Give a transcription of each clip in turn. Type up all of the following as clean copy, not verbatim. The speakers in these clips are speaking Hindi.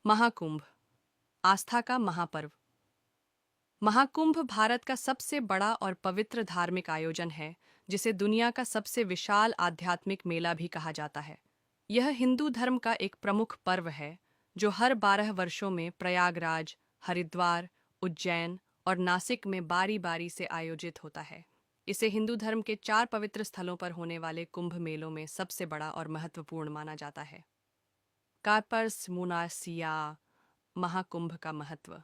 महाकुंभ, आस्था का महापर्व। महाकुंभ भारत का सबसे बड़ा और पवित्र धार्मिक आयोजन है, जिसे दुनिया का सबसे विशाल आध्यात्मिक मेला भी कहा जाता है। यह हिंदू धर्म का एक प्रमुख पर्व है, जो हर 12 वर्षों में प्रयागराज, हरिद्वार, उज्जैन और नासिक में बारी बारी से आयोजित होता है। इसे हिंदू धर्म के 4 पवित्र स्थलों पर होने वाले कुंभ मेलों में सबसे बड़ा और महत्वपूर्ण माना जाता है। कार्पर्स मुनासिया। महाकुंभ का महत्व।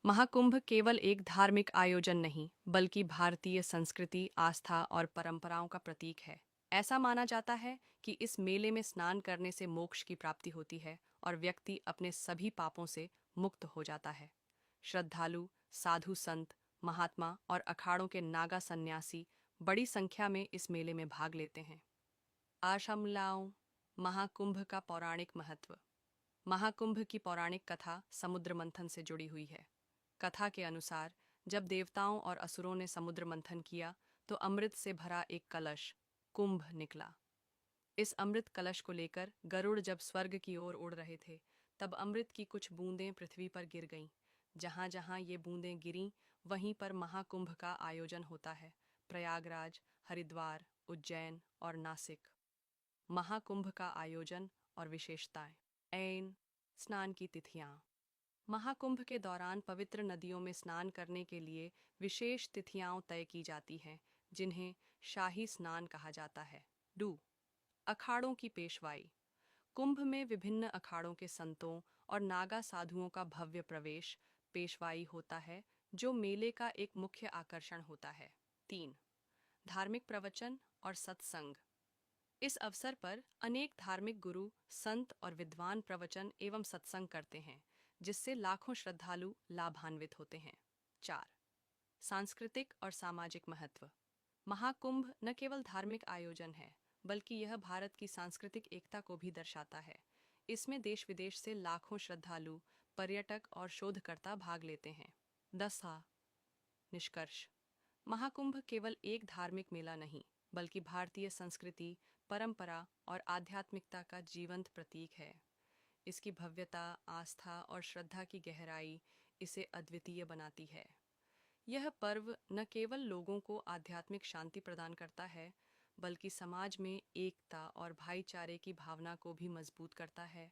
महाकुंभ केवल एक धार्मिक आयोजन नहीं, बल्कि भारतीय संस्कृति, आस्था और परंपराओं का प्रतीक है। ऐसा माना जाता है कि इस मेले में स्नान करने से मोक्ष की प्राप्ति होती है और व्यक्ति अपने सभी पापों से मुक्त हो जाता है। श्रद्धालु, साधु संत, महात्मा और अखाड़ों के नागा सन्यासी बड़ी संख्या में इस मेले में भाग लेते हैं। आशमलाओं। महाकुंभ का पौराणिक महत्व। महाकुंभ की पौराणिक कथा समुद्र मंथन से जुड़ी हुई है। कथा के अनुसार, जब देवताओं और असुरों ने समुद्र मंथन किया, तो अमृत से भरा एक कलश, कुंभ, निकला। इस अमृत कलश को लेकर गरुड़ जब स्वर्ग की ओर उड़ रहे थे, तब अमृत की कुछ बूंदें पृथ्वी पर गिर गईं। जहां जहां ये बूंदें गिरीं, वहीं पर महाकुंभ का आयोजन होता है। प्रयागराज, हरिद्वार, उज्जैन और नासिक। महाकुंभ का आयोजन और विशेषताएं। ऐन स्नान की तिथियां। महाकुंभ के दौरान पवित्र नदियों में स्नान करने के लिए विशेष तिथियां तय की जाती हैं, जिन्हें शाही स्नान कहा जाता है। डू अखाड़ों की पेशवाई। कुंभ में विभिन्न अखाड़ों के संतों और नागा साधुओं का भव्य प्रवेश, पेशवाई होता है, जो मेले का एक मुख्य आकर्षण होता है। 3 धार्मिक प्रवचन और सत्संग। इस अवसर पर अनेक धार्मिक गुरु, संत और विद्वान प्रवचन एवं सत्संग करते हैं, जिससे लाखों श्रद्धालु लाभान्वित होते हैं। 4 सांस्कृतिक और सामाजिक महत्व। महाकुंभ न केवल धार्मिक आयोजन है, बल्कि यह भारत की सांस्कृतिक एकता को भी दर्शाता है। इसमें देश विदेश से लाखों श्रद्धालु, पर्यटक और शोधकर्ता भाग लेते हैं। 10 निष्कर्ष। महाकुंभ केवल एक धार्मिक मेला नहीं, बल्कि भारतीय संस्कृति, परंपरा और आध्यात्मिकता का जीवंत प्रतीक है। इसकी भव्यता, आस्था और श्रद्धा की गहराई इसे अद्वितीय बनाती है। यह पर्व न केवल लोगों को आध्यात्मिक शांति प्रदान करता है, बल्कि समाज में एकता और भाईचारे की भावना को भी मजबूत करता है।